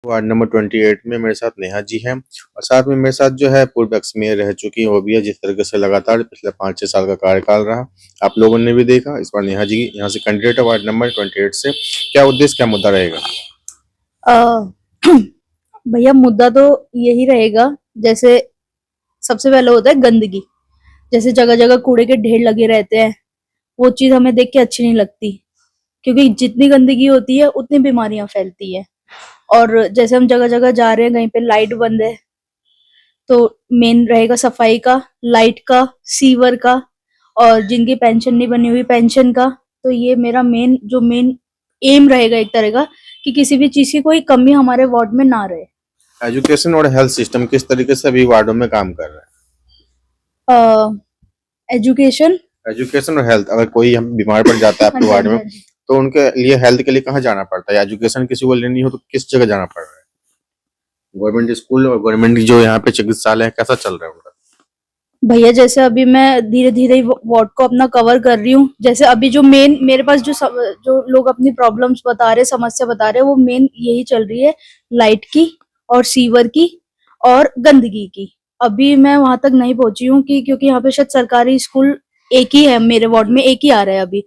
Ward number 28 में मेरे साथ नेहा जी हैं और साथ में मेरे साथ जो है पूर्व एक्स मेयर रह चुकी हैं वो भी है। जिस तरीके से लगातार पिछले 5-6 साल का कार्यकाल रहा, आप लोगों ने भी देखा। इस बार नेहा जी यहाँ से कैंडिडेट है वार्ड नंबर 28 से। क्या उद्देश्य, क्या मुद्दा रहेगा? अ, भैया मुद्दा तो यही रहेगा। जैसे सबसे पहले होता है गंदगी। जैसे जगह जगह कूड़े के ढेर लगे रहते हैं, वो चीज हमें देख के अच्छी नहीं लगती, क्योंकि जितनी गंदगी होती है उतनी बीमारियां फैलती है। और जैसे हम जगह जगह जा रहे हैं, कहीं पे लाइट बंद है, तो मेन रहेगा सफाई का, लाइट का, सीवर का, और जिनकी पेंशन नहीं बनी हुई पेंशन का। तो ये मेरा मेन एम रहेगा एक तरह का, कि किसी भी चीज की कोई कमी हमारे वार्ड में ना रहे। एजुकेशन और हेल्थ सिस्टम किस तरीके से अभी वार्डों में काम कर रहा एजुकेशन। है? एजुकेशन और हेल्थ, अगर कोई हम बीमार पड़ जाता है हाँ आपके जी, हाँ वार्ड जी, में हाँ जी। तो उनके लिए हेल्थ के लिए कहाँ जाना पड़ता है? एजुकेशन किसी को लेनी हो तो किस जगह जाना पड़ रहा है? गवर्नमेंट स्कूल और गवर्नमेंट जो यहाँ पे चिकित्सालय है, कैसा चल रहा है उनका? भैया जैसे अभी मैं धीरे धीरे वार्ड को अपना कवर कर रही हूँ। जैसे अभी जो मेन मेरे पास जो लोग अपनी प्रॉब्लम्स बता रहे, समस्या बता रहे हैं, वो मेन यही चल रही है, लाइट की और सीवर की और गंदगी की। अभी मैं वहां तक नहीं पहुंची हूँ कि क्योंकि यहाँ पे शायद सरकारी स्कूल एक ही है, मेरे वार्ड में एक ही आ रहा है अभी।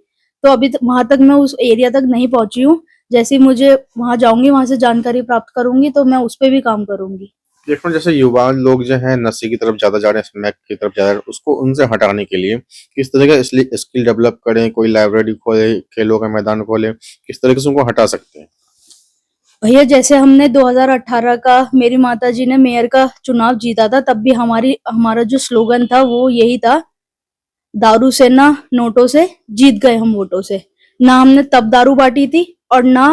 तो अभी वहां तक मैं उस एरिया तक नहीं पहुंची हूँ। जैसे ही मुझे वहां जाऊंगी, वहां से जानकारी प्राप्त करूंगी, तो मैं उस पर भी काम करूंगी। देखो, जैसे युवा लोग जो है नशे की तरफ ज्यादा जा रहे हैं, स्मैक की तरफ जा रहे हैं, उसको उनसे हटाने के लिए किस तरह का स्किल डेवलप करें? कोई लाइब्रेरी खोले, खेलों का मैदान खोले, किस तरीके से उनको हटा सकते हैं? भैया जैसे हमने 2018 का, मेरी माताजी ने मेयर का चुनाव जीता था, तब भी हमारा जो स्लोगन था वो यही था, दारू से ना नोटों से, जीत गए हम वोटों से। ना हमने तब दारू बांटी थी और ना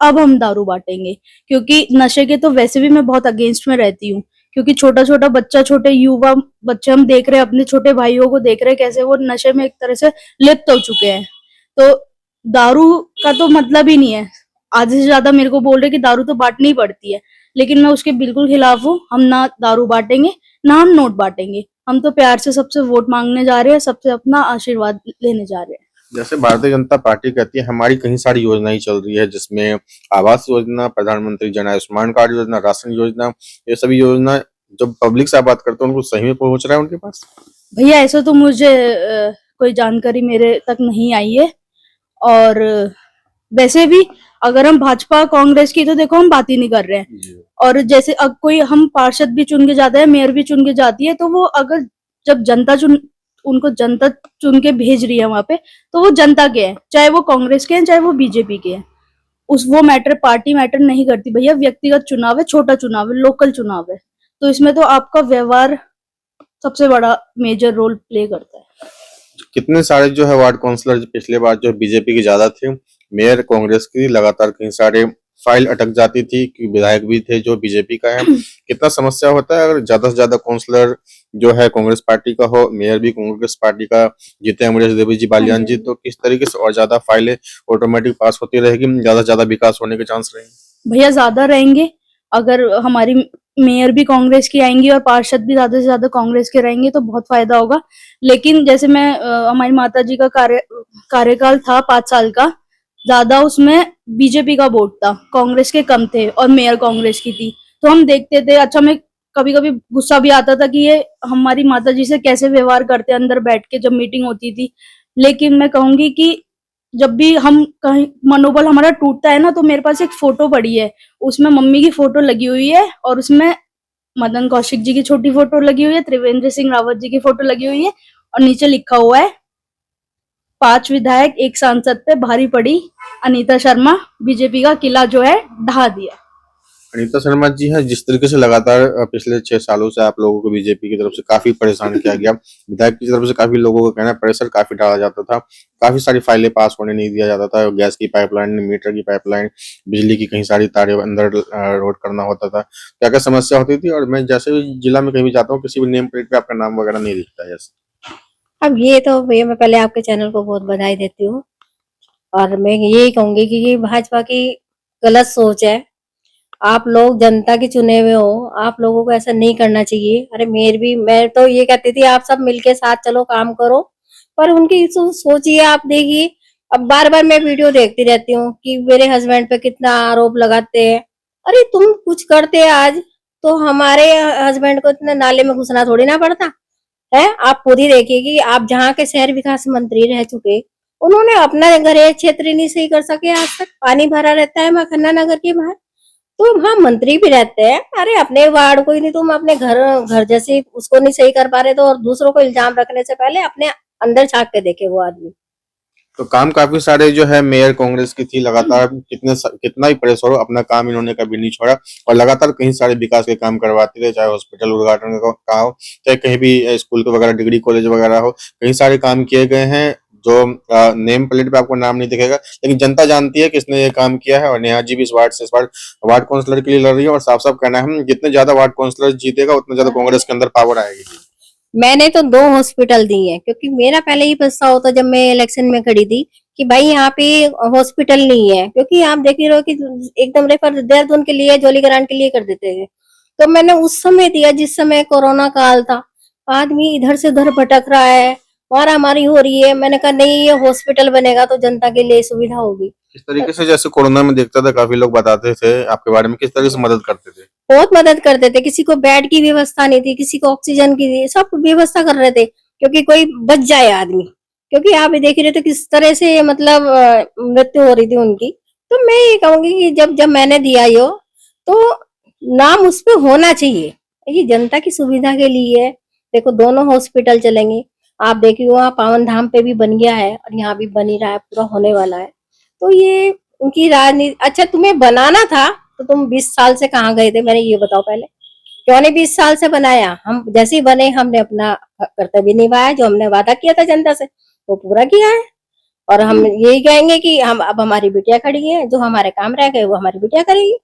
अब हम दारू बांटेंगे। क्योंकि नशे के तो वैसे भी मैं बहुत अगेंस्ट में रहती हूँ, क्योंकि छोटा छोटा बच्चा, छोटे युवा बच्चे हम देख रहे हैं, अपने छोटे भाइयों को देख रहे हैं कैसे वो नशे में एक तरह से लिप्त हो चुके हैं। तो दारू का तो मतलब ही नहीं है। आधे से ज्यादा मेरे को बोल रहे कि दारू तो बांटनी ही पड़ती है, लेकिन मैं उसके बिल्कुल खिलाफ हूँ। हम ना दारू बांटेंगे, ना हम नोट बांटेंगे। हम तो प्यार से सबसे वोट मांगने जा रहे हैं, सबसे अपना आशीर्वाद लेने जा रहे हैं। जैसे भारतीय जनता पार्टी कहती है हमारी कई सारी योजनाएं चल रही है, जिसमें आवास योजना, प्रधानमंत्री जन आयुष्मान कार्ड योजना, राशन योजना, ये सभी योजना जब पब्लिक से आप बात करते हैं उनको सही में पहुंच रहा है उनके पास? भैया ऐसा तो मुझे कोई जानकारी मेरे तक नहीं आई है। और वैसे भी अगर हम भाजपा कांग्रेस की, तो देखो हम बात ही नहीं कर रहे हैं। और जैसे अब कोई हम पार्षद भी चुन के जाते हैं, मेयर भी चुन के जाती है, तो वो अगर जब जनता चुन के भेज रही है वहां पे, तो वो जनता के हैं, चाहे वो कांग्रेस के हैं, चाहे वो बीजेपी के हैं। वो मैटर, पार्टी मैटर नहीं करती भैया। व्यक्तिगत चुनाव है, छोटा चुनाव है, लोकल चुनाव है। तो इसमें तो आपका व्यवहार सबसे बड़ा मेजर रोल प्ले करता है। कितने सारे जो है वार्ड काउंसलर पिछले बार जो बीजेपी के ज्यादा थे, मेयर कांग्रेस की, लगातार कई सारे फाइल अटक जाती थी कि विधायक भी थे जो बीजेपी का है। कितना समस्या होता है अगर ज्यादा से ज्यादा काउंसलर जो है कांग्रेस पार्टी का हो, मेयर भी कांग्रेस पार्टी का जीते, अमरेश देवी जी, हाँ जी, बालियान हाँ जी, जी। तो किस तरीके से और ज्यादा फाइलें ऑटोमेटिक पास होती रहेगी, ज्यादा से ज्यादा विकास होने के चांस रहेंगे? भैया ज्यादा रहेंगे। अगर हमारी मेयर भी कांग्रेस की आएंगी और पार्षद भी ज्यादा से ज्यादा कांग्रेस के रहेंगे, तो बहुत फायदा होगा। लेकिन जैसे हमारी माता जी का कार्यकाल था 5 साल का, ज्यादा उसमें बीजेपी का वोट था, कांग्रेस के कम थे, और मेयर कांग्रेस की थी। तो हम देखते थे, अच्छा, मैं कभी कभी गुस्सा भी आता था कि ये हमारी माता जी से कैसे व्यवहार करते हैं अंदर बैठ के जब मीटिंग होती थी। लेकिन मैं कहूंगी कि जब भी हम कहीं मनोबल हमारा टूटता है ना, तो मेरे पास एक फोटो पड़ी है, उसमें मम्मी की फोटो लगी हुई है, और उसमें मदन कौशिक जी की छोटी फोटो लगी हुई है, त्रिवेंद्र सिंह रावत जी की फोटो लगी हुई है, और नीचे लिखा हुआ है, 5 विधायक 1 सांसद पे भारी पड़ी अनीता शर्मा, बीजेपी का किला जो है ढहा दिया। अनीता शर्मा जी हैं, जिस तरीके से लगातार पिछले 6 सालों से आप लोगों को बीजेपी की तरफ से काफी परेशान किया गया, विधायक की तरफ से काफी लोगों का कहना है प्रेशर काफी डाला जाता था, काफी सारी फाइलें पास होने नहीं दिया जाता था, गैस की पाइपलाइन, मीटर की पाइपलाइन, बिजली की कई सारी तारें अंदर रोड करना होता था, क्या क्या समस्या होती थी। और मैं जैसे भी जिला में कहीं भी जाता हूँ, किसी भी नेम प्लेट पे आपका नाम वगैरह नहीं दिखता है ऐसे। अब ये तो भैया मैं पहले आपके चैनल को बहुत बधाई देती हूँ, और मैं यही कहूंगी कि ये भाजपा की गलत सोच है। आप लोग जनता के चुने हुए हो, आप लोगों को ऐसा नहीं करना चाहिए। अरे मैं तो ये कहती थी आप सब मिलके साथ चलो काम करो, पर उनकी सोचिए, आप देखिए। अब बार बार मैं वीडियो देखती रहती हूँ कि मेरे हस्बैंड पे कितना आरोप लगाते हैं। अरे तुम कुछ करते आज तो हमारे हस्बैंड को इतने नाले में घुसना थोड़ी ना पड़ता है। आप खुद ही देखिए कि आप जहाँ के शहर विकास मंत्री रह चुके, उन्होंने अपना गृह क्षेत्र नहीं सही कर सके आज तक। पानी भरा रहता है मखन्ना नगर के बाहर, तो वहाँ मंत्री भी रहते हैं। अरे अपने वार्ड को ही नहीं, तुम अपने घर घर जैसे उसको नहीं सही कर पा रहे, तो और दूसरों को इल्जाम रखने से पहले अपने अंदर झांक के देखे वो आदमी। तो काम काफी सारे जो है मेयर कांग्रेस की थी, लगातार कितना ही प्रेशर हो, अपना काम इन्होंने कभी नहीं छोड़ा और लगातार कहीं सारे विकास के काम करवाते थे, चाहे हॉस्पिटल उद्घाटन का हो, चाहे कहीं भी स्कूल के वगैरह, डिग्री कॉलेज वगैरह हो, कई सारे काम किए गए हैं जो नेम प्लेट पे आपको नाम नहीं दिखेगा, लेकिन जनता जानती है किसने ये काम किया है। और नेहा जी भी इस वार्ड से इस बार वार्ड काउंसलर के लिए लड़ रही है और साफ साफ कहना है जितने ज्यादा वार्ड काउंसलर जीतेगा उतना ज्यादा कांग्रेस के अंदर पावर आएगी। मैंने तो 2 हॉस्पिटल दी है, क्योंकि मेरा पहले ही प्रस्ताव था जब मैं इलेक्शन में खड़ी थी कि भाई यहाँ पे हॉस्पिटल नहीं है, क्योंकि आप देख ही रहो कि एकदम रेफर देहरादून के लिए, जोलीग्रांट के लिए कर देते थे। तो मैंने उस समय दिया जिस समय कोरोना काल था, आदमी इधर से उधर भटक रहा है, मारामारी हो रही है। मैंने कहा नहीं, ये हॉस्पिटल बनेगा तो जनता के लिए सुविधा होगी। किस तरीके से, जैसे कोरोना में देखता था काफी लोग बताते थे आपके बारे में, किस तरीके से मदद करते थे? बहुत मदद करते थे। किसी को बेड की व्यवस्था नहीं थी, किसी को ऑक्सीजन की थी, सब व्यवस्था कर रहे थे, क्योंकि कोई बच जाए आदमी। क्योंकि आप ये देख रहे थे किस तरह से मतलब मृत्यु हो रही थी उनकी। तो मैं ये कहूंगी कि जब मैंने दिया यो, तो नाम उस पे होना चाहिए, ये जनता की सुविधा के लिए है। देखो दोनों हॉस्पिटल चलेंगे, आप देखिए वहाँ पावन धाम पे भी बन गया है और यहाँ भी बन ही रहा है, पूरा होने वाला है। तो ये उनकी राजनीति। अच्छा तुम्हें बनाना था तो तुम 20 साल से कहाँ गए थे, मैंने ये बताओ पहले। क्यों नहीं 20 साल से बनाया? हम जैसे ही बने हमने अपना कर्तव्य निभाया, जो हमने वादा किया था जनता से वो पूरा किया है। और हम यही कहेंगे कि हम अब हमारी बिटिया खड़ी है, जो हमारे काम रह गए वो हमारी बिटिया करेगी।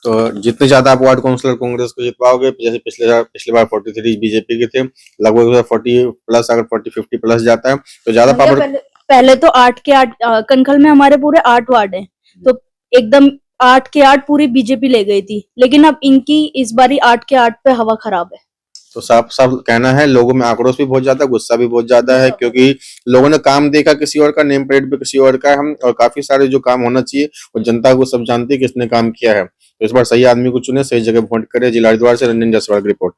तो जितने ज्यादा आप वार्ड काउंसलर कांग्रेस को जितवाओगे, जैसे पिछले बार 43 बीजेपी के थे, लगभग 40 प्लस, अगर 40-50 प्लस जाता है तो ज्यादा पावर। पहले तो 8 के 8 कनखल में हमारे पूरे 8 वार्ड हैं, तो एकदम 8 के 8 पूरी बीजेपी ले गई थी, लेकिन अब इनकी इस बारी 8 के 8 पे हवा खराब है। तो साफ साफ कहना है, लोगों में आक्रोश भी बहुत ज्यादा, गुस्सा भी बहुत ज्यादा है, क्योंकि लोगों ने काम देखा किसी और का, नेम प्लेट पे किसी और का है, और काफी सारे जो काम होना चाहिए वो जनता को सब जानती है किसने काम किया है। तो इस बार सही आदमी को चुने, सही जगह वोट करे। जिला हरिद्वार से रंजन जायसवाल की रिपोर्ट।